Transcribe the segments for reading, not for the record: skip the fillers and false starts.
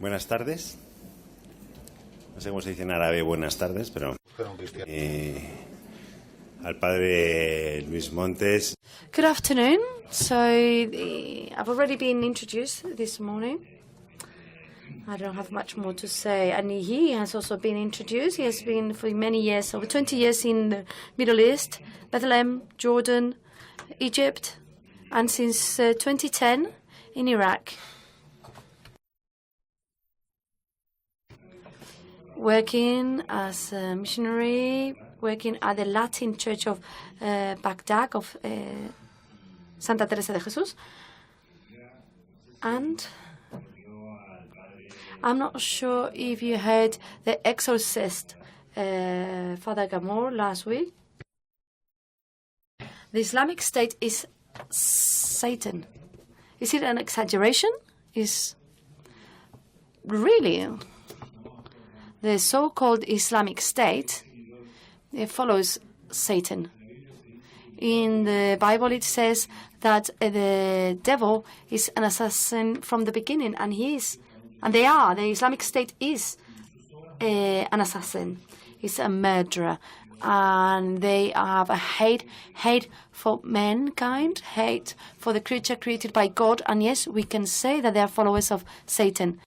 Buenas tardes. No sé cómo se dice en árabe buenas tardes, pero al padre Luis Montes. Good afternoon. So I've already been introduced this morning. I don't have much more to say. And he has also been introduced. He has been for many years, over 20 years in the Middle East, Bethlehem, Jordan, Egypt, and since 2010 in Iraq. Working as a missionary, working at the Latin Church of Baghdad, of Santa Teresa de Jesús. And I'm not sure if you heard the exorcist, Father Gamor, last week. The Islamic State is Satan. Is it an exaggeration? Is really the so-called Islamic State, it follows Satan. In the Bible it says that the devil is an assassin from the beginning, and the Islamic State is an assassin, is a murderer, and they have a hate for mankind, hate for the creature created by God, and yes, we can say that they are followers of Satan.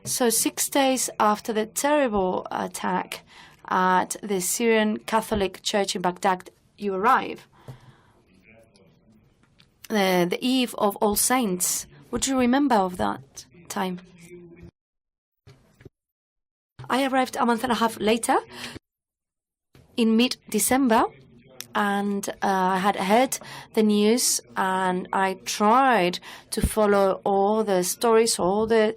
So 6 days after the terrible attack at the Syrian Catholic Church in Baghdad, you arrive. The eve of All Saints. What do you remember of that time? I arrived a month and a half later, in mid-December, and I had heard the news, and I tried to follow all the stories, all the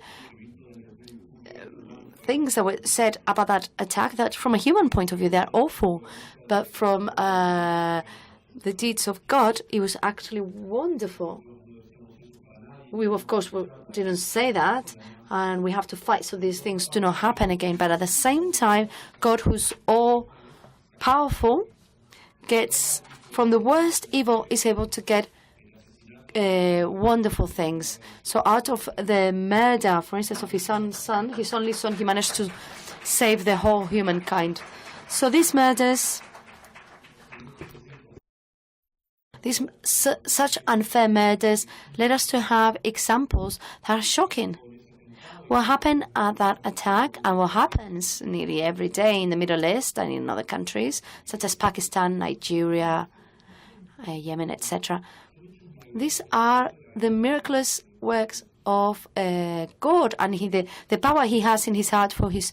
things that were said about that attack, that from a human point of view, they're awful. But from the deeds of God, it was actually wonderful. We, of course, didn't say that, and we have to fight so these things do not happen again. But at the same time, God, who's all-powerful, gets, from the worst evil, is able to get wonderful things. So out of the murder, for instance, of his only son, he managed to save the whole humankind. So these murders, such unfair murders, led us to have examples that are shocking. What happened at that attack, and what happens nearly every day in the Middle East and in other countries, such as Pakistan, Nigeria, Yemen, etc., these are the miraculous works of God, and the power He has in His heart for His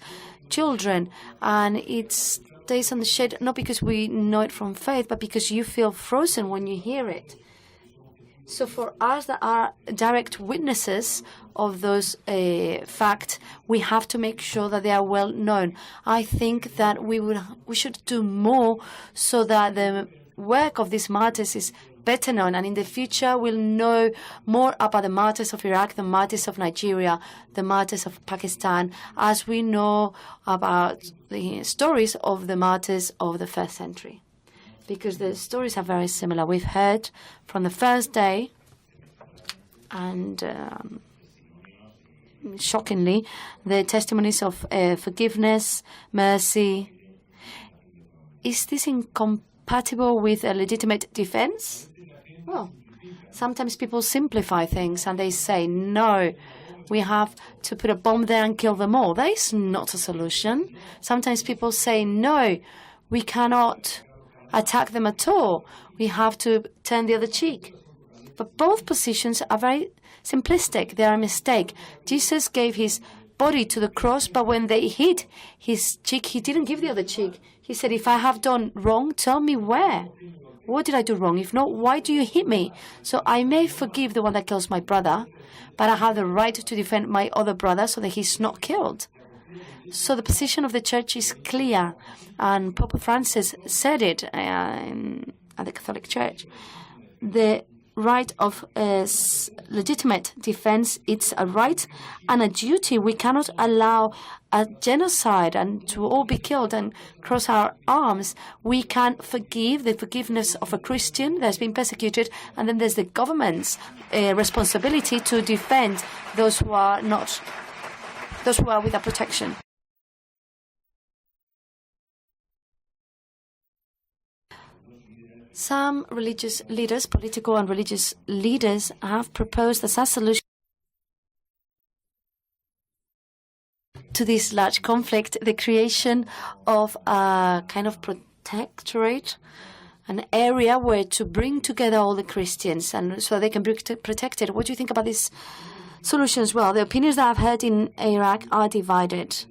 children. And it stays on the shade, not because we know it from faith, but because you feel frozen when you hear it. So for us that are direct witnesses of those facts, we have to make sure that they are well known. I think that we should do more so that the work of these martyrs is better known, and in the future we'll know more about the martyrs of Iraq, the martyrs of Nigeria, the martyrs of Pakistan, as we know about the stories of the martyrs of the first century. Because the stories are very similar. We've heard from the first day, and shockingly, the testimonies of forgiveness, mercy. Is this incompatible with a legitimate defense? Well, sometimes people simplify things and they say, no, we have to put a bomb there and kill them all. That is not a solution. Sometimes people say, no, we cannot attack them at all. We have to turn the other cheek. But both positions are very simplistic. They are a mistake. Jesus gave His body to the cross, but when they hit His cheek, He didn't give the other cheek. He said, if I have done wrong, tell me where. What did I do wrong? If not, why do you hit me? So I may forgive the one that kills my brother, but I have the right to defend my other brother so that he's not killed. So the position of the Church is clear, and Pope Francis said it at the Catholic Church. The right of legitimate defense. It's a right and a duty. We cannot allow a genocide and to all be killed and cross our arms. We can forgive the forgiveness of a Christian that has been persecuted, and then there's the government's responsibility to defend those who are without protection. Some religious leaders, political and religious leaders, have proposed as a solution to this large conflict the creation of a kind of protectorate, an area where to bring together all the Christians and so they can be protected. What do you think about this solution as well? The opinions that I've heard in Iraq are divided.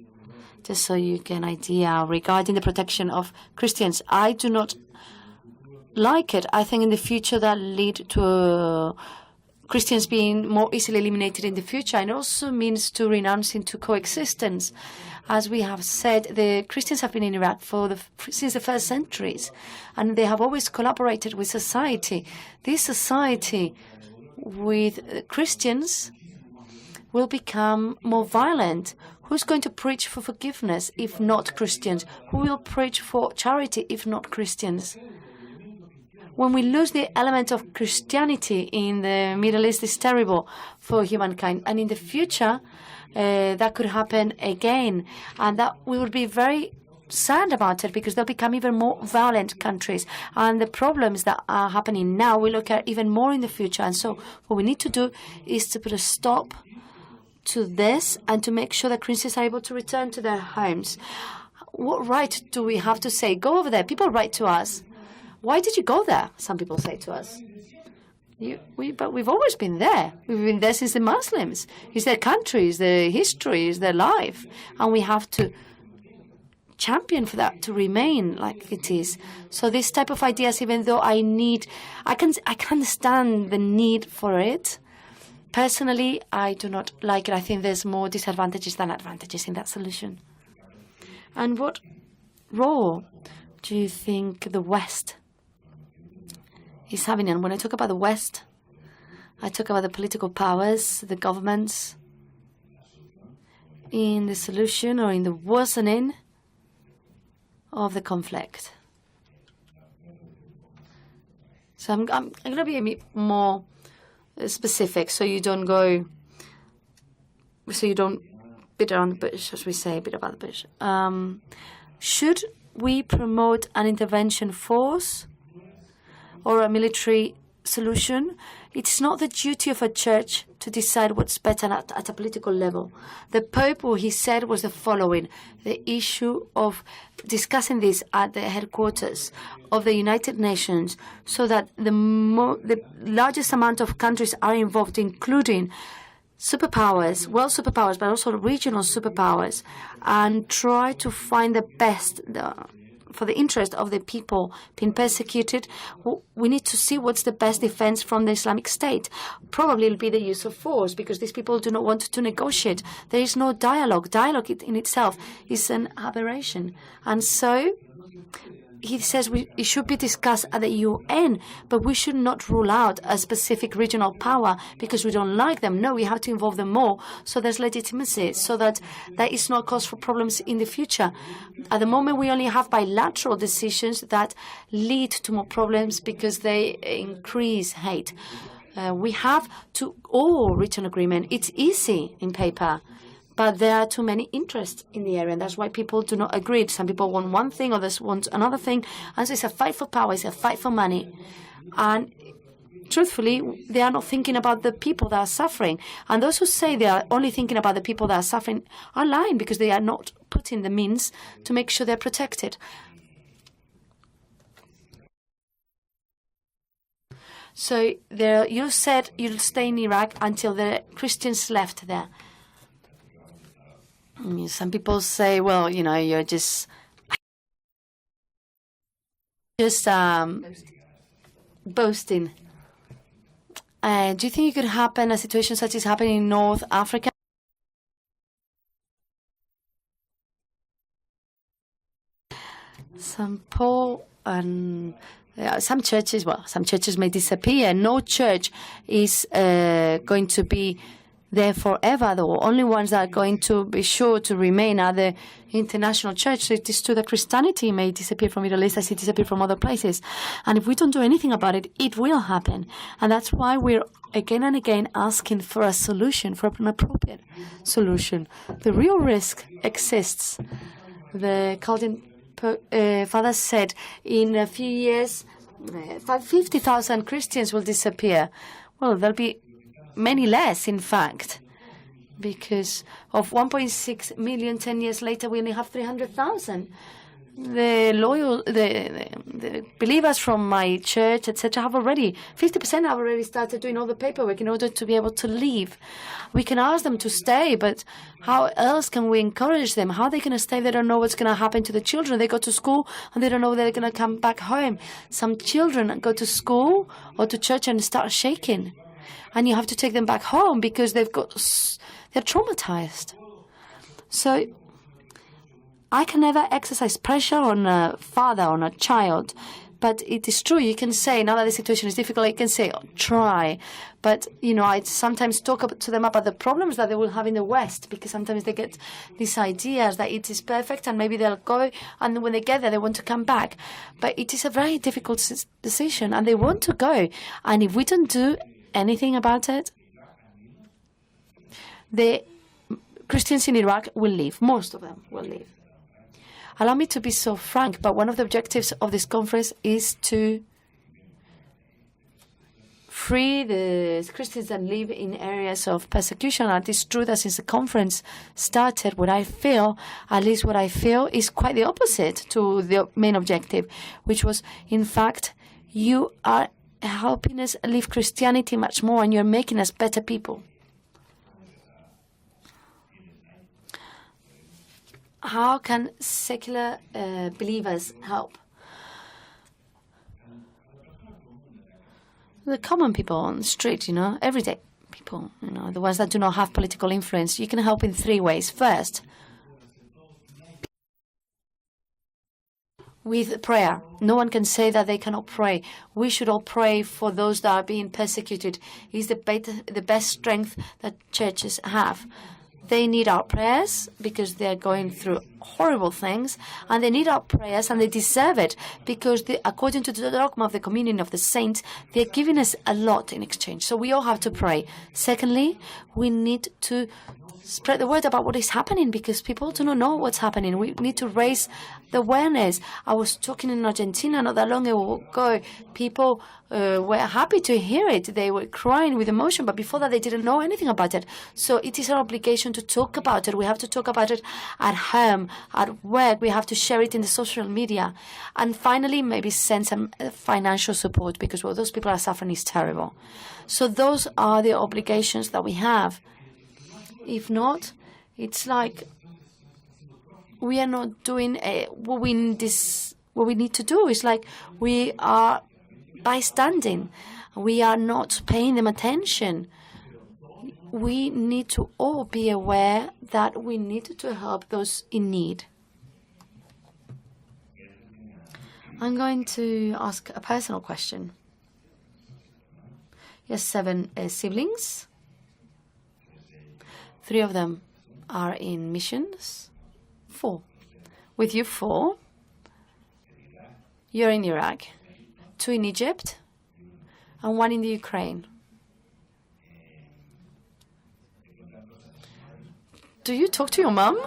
Just so you get an idea regarding the protection of Christians, I do not like it. I think in the future that lead to Christians being more easily eliminated in the future, and also means to renouncing to coexistence. As we have said, the Christians have been in Iraq since the first centuries, and they have always collaborated with society. This society with Christians will become more violent. Who's going to preach for forgiveness if not Christians? Who will preach for charity if not Christians? When we lose the element of Christianity in the Middle East, it's terrible for humankind. And in the future, that could happen again. And that we will be very sad about it because they'll become even more violent countries. And the problems that are happening now will occur even more in the future. And so what we need to do is to put a stop to this and to make sure that Christians are able to return to their homes. What right do we have to say, go over there? People write to us. Why did you go there? Some people say to us. But we've always been there. We've been there since the Muslims. It's their country, it's their history, it's their life. And we have to champion for that to remain like it is. So this type of ideas, even though I can understand the need for it. Personally, I do not like it. I think there's more disadvantages than advantages in that solution. And what role do you think the West is having? And when I talk about the West, I talk about the political powers, the governments, in the solution or in the worsening of the conflict. So I'm going to be a bit more specific, so you don't beat around the bush, as we say, beat about the bush. Should we promote an intervention force or a military solution? It's not the duty of a church to decide what's better at a political level. The Pope, what he said was the following: the issue of discussing this at the headquarters of the United Nations, so that the largest amount of countries are involved, including superpowers, world superpowers, but also regional superpowers, and try to find the best for the interest of the people being persecuted. We need to see what's the best defense from the Islamic State. Probably it'll be the use of force, because these people do not want to negotiate. There is no dialogue. Dialogue in itself is an aberration. And so he says it should be discussed at the UN, but we should not rule out a specific regional power because we don't like them. No, we have to involve them more so there's legitimacy, so that there is no cause for problems in the future. At the moment, we only have bilateral decisions that lead to more problems because they increase hate. We have to all reach an agreement. It's easy in paper, but there are too many interests in the area, and that's why people do not agree. Some people want one thing, others want another thing, and so it's a fight for power, it's a fight for money. And truthfully, they are not thinking about the people that are suffering. And those who say they are only thinking about the people that are suffering are lying, because they are not putting the means to make sure they're protected. So you said you'll stay in Iraq until the Christians left there. Some people say, well, you're just boasting. Do you think it could happen, a situation such as happening in North Africa? St. Paul and Some churches may disappear. No church is going to be there forever, though. Only ones that are going to be sure to remain are the international church. So it is true that Christianity may disappear from Middle East as it disappeared from other places. And if we don't do anything about it, it will happen. And that's why we're again and again asking for a solution, for an appropriate solution. The real risk exists. The Chaldean father said in a few years, 50,000 Christians will disappear. Well, there'll be many less, in fact, because of 1.6 million 10 years later, we only have 300,000. The believers from my church, etc., have already 50% have already started doing all the paperwork in order to be able to leave. We can ask them to stay, but how else can we encourage them? How are they going to stay? They don't know what's going to happen to the children. They go to school and they don't know they're going to come back home. Some children go to school or to church and start shaking, and you have to take them back home because they're traumatized. So I can never exercise pressure on a father, on a child. But it is true, you can say, now that the situation is difficult, you can say, try. But, I sometimes talk to them about the problems that they will have in the West, because sometimes they get these ideas that it is perfect and maybe they'll go, and when they get there, they want to come back. But it is a very difficult decision, and they want to go. And if we don't do anything about it, the Christians in Iraq will leave. Most of them will leave. Allow me to be so frank, but one of the objectives of this conference is to free the Christians that live in areas of persecution. And it is true that since the conference started, what I feel is quite the opposite to the main objective, which was, in fact, you are helping us live Christianity much more, and you're making us better people. How can secular believers help? The common people on the street, everyday people, the ones that do not have political influence, you can help in 3 ways. First, with prayer. No one can say that they cannot pray. We should all pray for those that are being persecuted. It's the best strength that churches have. They need our prayers because they are going through horrible things, and they need our prayers, and they deserve it because according to the dogma of the communion of the saints, they're giving us a lot in exchange. So we all have to pray. Secondly, we need to spread the word about what is happening because people do not know what's happening. We need to raise the awareness. I was talking in Argentina not that long ago. People were happy to hear it. They were crying with emotion, but before that they didn't know anything about it. So it is our obligation to talk about it. We have to talk about it at home, at work. We have to share it in the social media. And finally, maybe send some financial support because what those people are suffering is terrible. So those are the obligations that we have. If not, it's like we are not doing what we need to do. It's like we are bystanding. We are not paying them attention. We need to all be aware that we need to help those in need. I'm going to ask a personal question. You have 7 siblings. 3 of them are in missions. 4. With you 4, you're in Iraq, 2 in Egypt, and 1 in the Ukraine. Do you talk to your mom?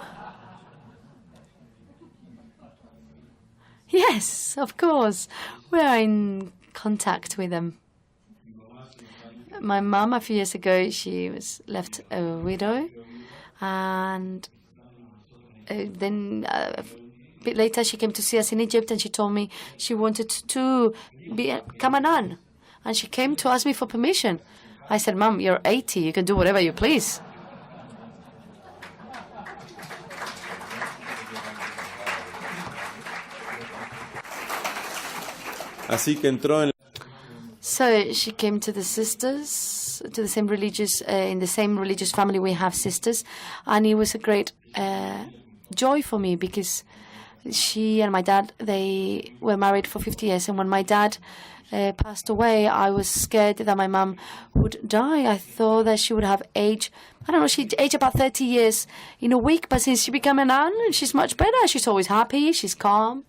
Yes, of course. We are in contact with them. My mom, a few years ago, she was left a widow, and then a bit later she came to see us in Egypt, and she told me she wanted to become a nun, and she came to ask me for permission. I said, "Mom, you're 80, you can do whatever you please." Así que entró en So she came to the sisters, to the same religious, in the same religious family we have sisters, and it was a great joy for me because She and my dad, they were married for 50 years. And when my dad passed away, I was scared that my mom would die. I thought that she would have aged, I don't know, she'd age about 30 years in a week. But since she became a nun, she's much better. She's always happy. She's calm.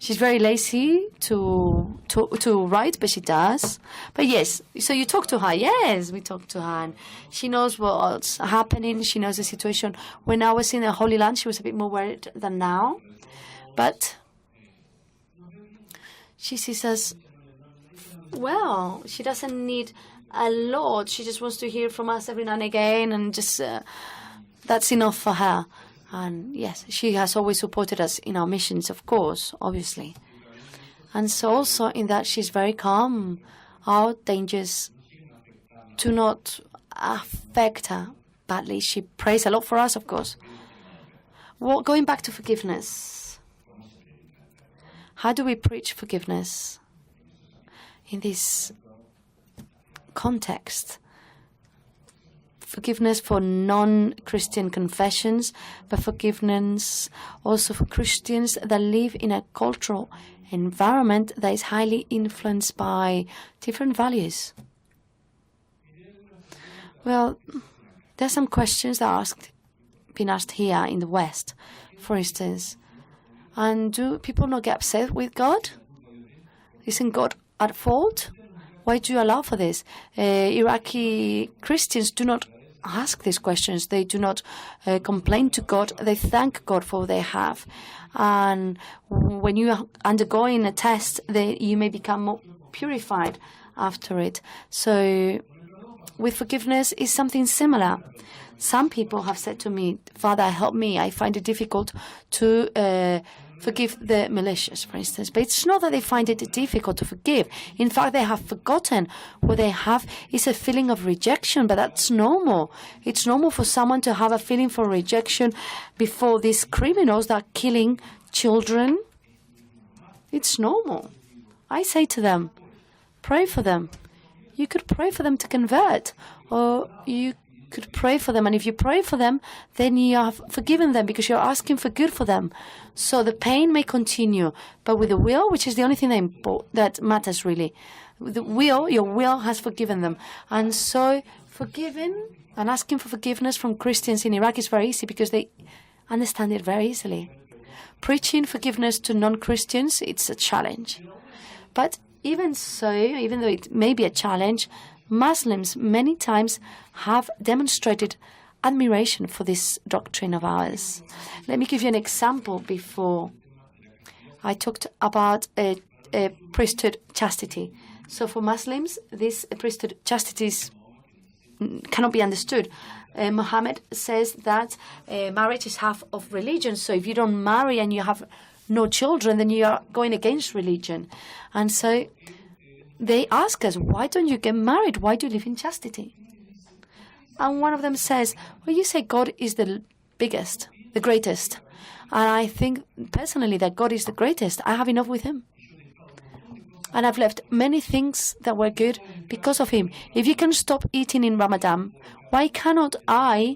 She's very lazy to write, but she does. But yes, so you talk to her. Yes, we talk to her. And she knows what's happening. She knows the situation. When I was in the Holy Land, she was a bit more worried than now. But she sees us, well, she doesn't need a lot. She just wants to hear from us every now and again. And just that's enough for her. And yes, she has always supported us in our missions, of course, obviously. And so also in that she's very calm. Our dangers do not affect her badly. She prays a lot for us, of course. Well, going back to forgiveness. How do we preach forgiveness in this context? Forgiveness for non-Christian confessions, but forgiveness also for Christians that live in a cultural environment that is highly influenced by different values. Well, there are some questions that are been asked here in the West, for instance. And do people not get upset with God? Isn't God at fault? Why do you allow for this? Iraqi Christians do not ask these questions. They do not complain to God. They thank God for what they have. And when you are undergoing a test, you may become more purified after it. So with forgiveness is something similar. Some people have said to me, Father, help me. I find it difficult to forgive the malicious, for instance. But it's not that they find it difficult to forgive. In fact, they have forgotten what they have is a feeling of rejection, but that's normal. It's normal for someone to have a feeling for rejection before these criminals that are killing children. It's normal. I say to them, pray for them. You could pray for them to convert, or you could pray for them, and if you pray for them, then you have forgiven them because you're asking for good for them. So the pain may continue, but with the will, which is the only thing that matters really, the will, your will has forgiven them. And so forgiving and asking for forgiveness from Christians in Iraq is very easy because they understand it very easily. Preaching forgiveness to non-Christians, it's a challenge. But even so, even though it may be a challenge, Muslims many times have demonstrated admiration for this doctrine of ours. Let me give you an example before I talked about a priesthood chastity. So for Muslims, this priesthood chastity cannot be understood. Muhammad says that marriage is half of religion. So if you don't marry and you have no children, then you are going against religion. And so they ask us, why don't you get married? Why do you live in chastity? And one of them says, well, you say God is the biggest, the greatest. And I think personally that God is the greatest. I have enough with him. And I've left many things that were good because of him. If you can stop eating in Ramadan, why cannot I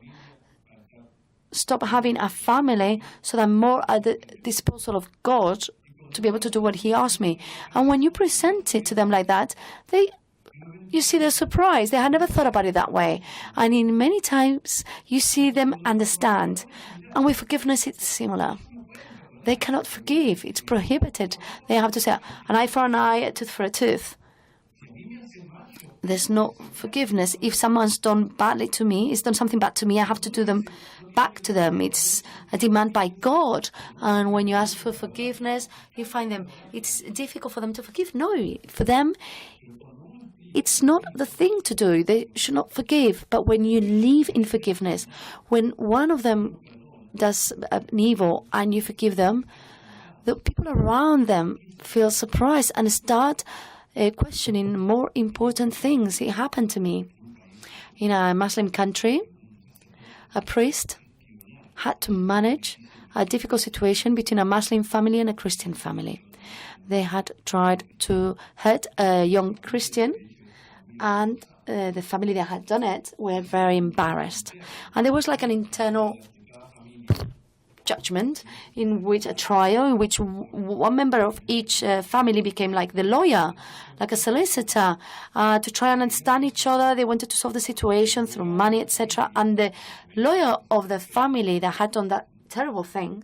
stop having a family so that I'm more at the disposal of God to be able to do what he asked me? And when you present it to them like that, you see they're surprised. They had never thought about it that way. And in many times, you see them understand. And with forgiveness, it's similar. They cannot forgive. It's prohibited. They have to say, an eye for an eye, a tooth for a tooth. There's no forgiveness. If someone's done badly to me, it's done something bad to me, I have to do them back to them. It's a demand by God. And when you ask for forgiveness, you find them, it's difficult for them to forgive. No, for them, it's not the thing to do. They should not forgive. But when you live in forgiveness, when one of them does an evil and you forgive them, the people around them feel surprised and start questioning more important things. It happened to me in a Muslim country. A priest had to manage a difficult situation between a Muslim family and a Christian family. They had tried to hurt a young Christian, and the family that had done it were very embarrassed. And there was like an internal judgment, in which a trial, in which one member of each family became like the lawyer, like a solicitor, to try and understand each other. They wanted to solve the situation through money, etc. And the lawyer of the family that had done that terrible thing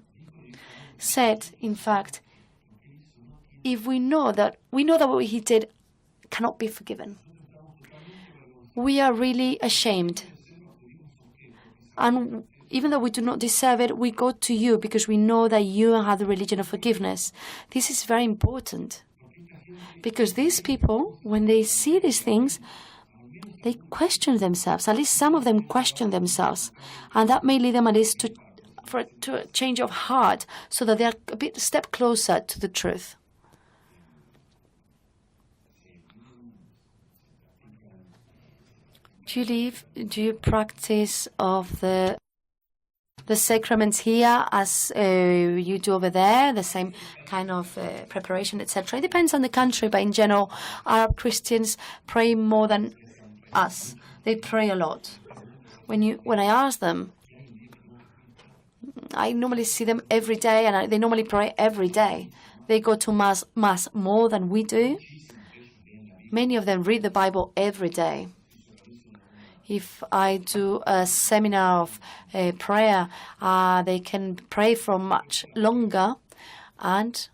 said, in fact, if we know that what he did cannot be forgiven, we are really ashamed. And even though we do not deserve it, we go to you because we know that you have the religion of forgiveness. This is very important. Because these people, when they see these things, they question themselves. At least some of them question themselves. And that may lead them at least to a change of heart, so that they are a step closer to the truth. Do you practice of the sacraments here as you do over there, the same kind of preparation, etc.? It depends on the country, but in general, Arab Christians pray more than us. They pray a lot. When I ask them, I normally see them every day, and they normally pray every day. They go to mass more than we do. Many of them read the Bible every day. If I do a seminar of prayer, they can pray for much longer, and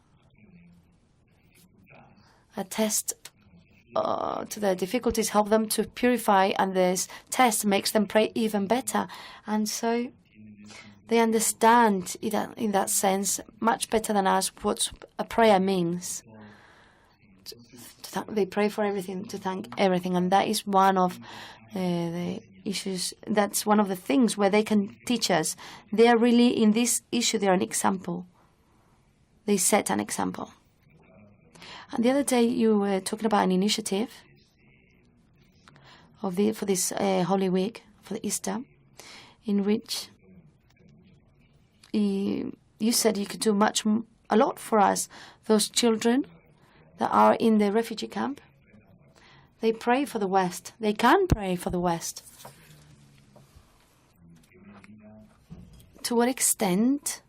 a test to the difficulties help them to purify, and this test makes them pray even better. And so they understand in that sense much better than us what a prayer means. They pray for everything, to thank everything, and that is one of the issues. That's one of the things where they can teach us. They are really, in this issue, they are an example. They set an example. And the other day you were talking about an initiative for this Holy Week, for the Easter, in which you said you could do a lot for us, those children that are in the refugee camp. They pray for the West. They can pray for the West. To what extent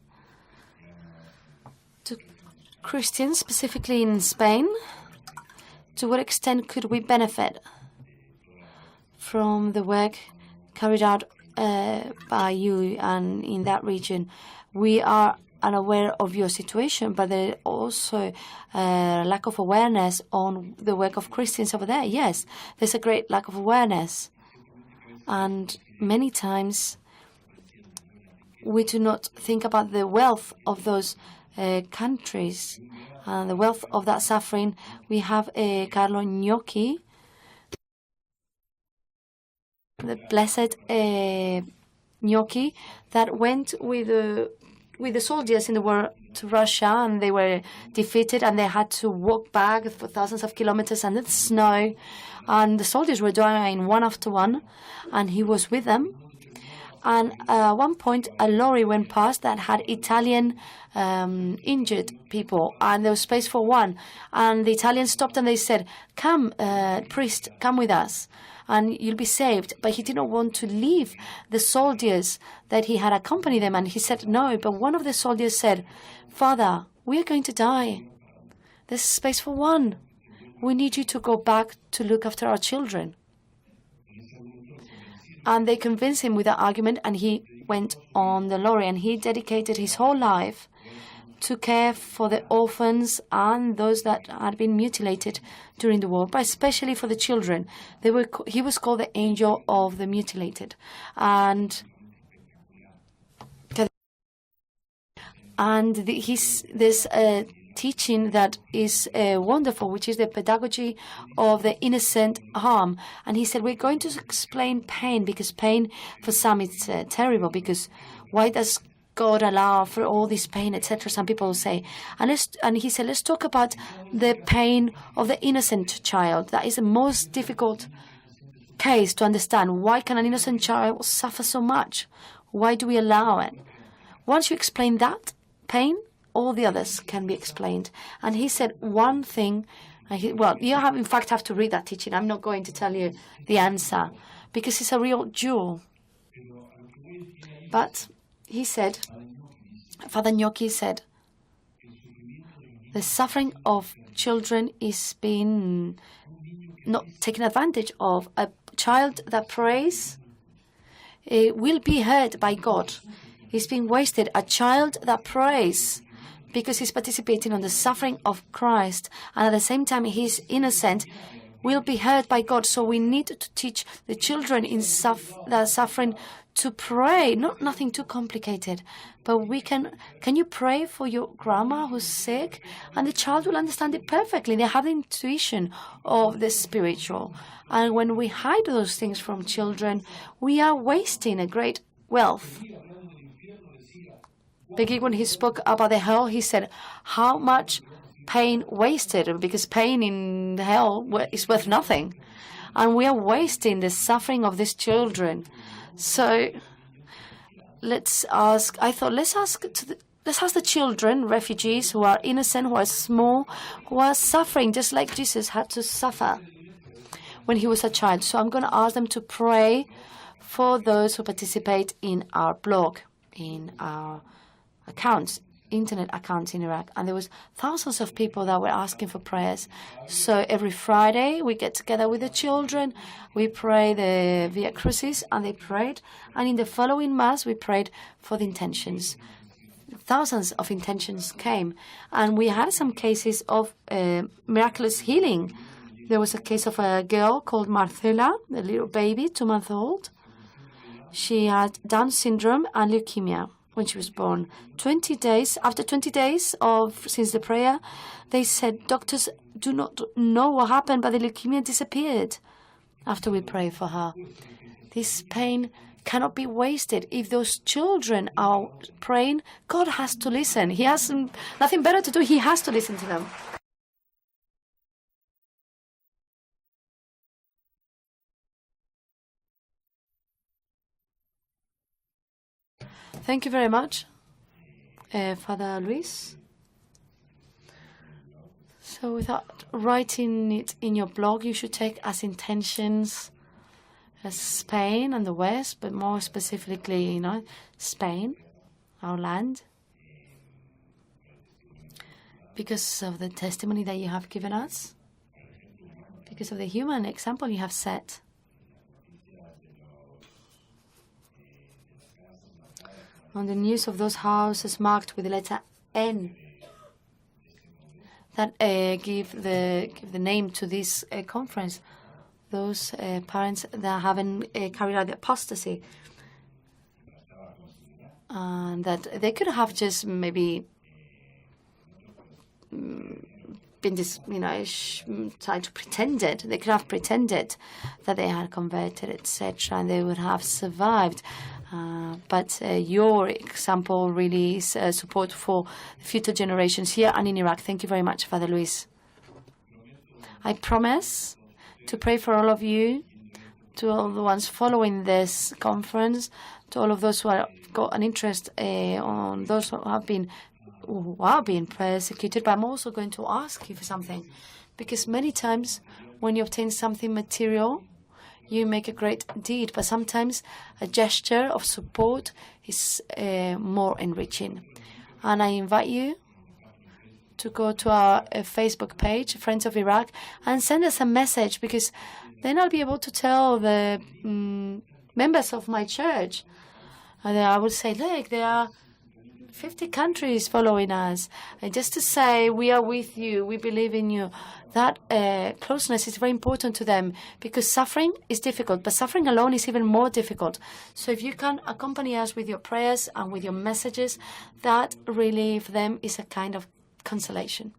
do Christians, specifically in Spain, to what extent could we benefit from the work carried out by you and in that region? We are unaware of your situation, but there is also a lack of awareness on the work of Christians over there. Yes, there's a great lack of awareness. And many times we do not think about the wealth of those countries and the wealth of that suffering. We have Carlo Gnocchi, the blessed Gnocchi, that went with the soldiers in the war to Russia, and they were defeated, and they had to walk back for thousands of kilometers under the snow, and the soldiers were dying one after one, and he was with them. And at one point, a lorry went past that had Italian injured people, and there was space for one. And the Italians stopped and they said, "Come, priest, come with us, and you'll be saved." But he did not want to leave the soldiers that he had accompanied them, and he said no. But one of the soldiers said, "Father, we are going to die. There's space for one. We need you to go back to look after our children." And they convinced him with that argument, and he went on the lorry, and he dedicated his whole life to care for the orphans and those that had been mutilated during the war, but especially for the children. He was called the angel of the mutilated. And this teaching that is wonderful, which is the pedagogy of the innocent harm. And he said, we're going to explain pain, because pain for some is terrible, because why does God allow for all this pain, etc.? Some people will say. And he said, let's talk about the pain of the innocent child. That is the most difficult case to understand. Why can an innocent child suffer so much? Why do we allow it? Once you explain that pain, all the others can be explained. And he said one thing. You in fact have to read that teaching. I'm not going to tell you the answer, because it's a real jewel. But he said Father Gnocchi said, the suffering of children is being not taken advantage of. A child that prays will be heard by God. It's being wasted. A child that prays because he's participating on the suffering of Christ, and at the same time he's innocent, will be heard by God. So we need to teach the children in that are suffering to pray, nothing too complicated, but we can you pray for your grandma who's sick? And the child will understand it perfectly. They have the intuition of the spiritual. And when we hide those things from children, we are wasting a great wealth. Beginning when he spoke about the hell, he said, how much pain wasted, because pain in hell is worth nothing. And we are wasting the suffering of these children. So let's ask the children, refugees who are innocent, who are small, who are suffering, just like Jesus had to suffer when he was a child. So I'm going to ask them to pray for those who participate in our blog, in our accounts, internet accounts in Iraq. And there was thousands of people that were asking for prayers. So every Friday we get together with the children, we pray the Via Crucis, and they prayed. And in the following Mass we prayed for the intentions. Thousands of intentions came. And we had some cases of miraculous healing. There was a case of a girl called Marcela, a little baby, 2 months old. She had Down syndrome and leukemia when she was born. After 20 days since the prayer, they said doctors do not know what happened, but the leukemia disappeared after we prayed for her. This pain cannot be wasted. If those children are praying, God has to listen. He has nothing better to do. He has to listen to them. Thank you very much, Father Luis. So without writing it in your blog, you should take as intentions as Spain and the West, but more specifically, Spain, our land, because of the testimony that you have given us, because of the human example you have set. On the news of those houses marked with the letter N that give the name to this conference, those parents that haven't carried out the apostasy, and that they could have just maybe been just, trying to pretend it. They could have pretended that they had converted, etc., and they would have survived. But your example really is support for future generations here and in Iraq. Thank you very much, Father Luis. I promise to pray for all of you, to all the ones following this conference, to all of those who have got an interest on those who are being persecuted. But I'm also going to ask you for something, because many times when you obtain something material, you make a great deed, but sometimes a gesture of support is more enriching. And I invite you to go to our Facebook page, Friends of Iraq, and send us a message, because then I'll be able to tell the members of my church. And I will say, look, there are 50 countries following us. And just to say, we are with you, we believe in you. That closeness is very important to them, because suffering is difficult, but suffering alone is even more difficult. So if you can accompany us with your prayers and with your messages, that really for them is a kind of consolation.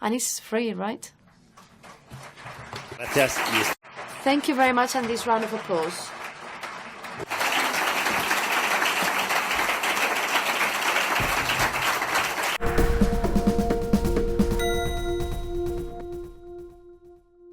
And it's free, right? Gracias. Thank you very much, and this round of applause.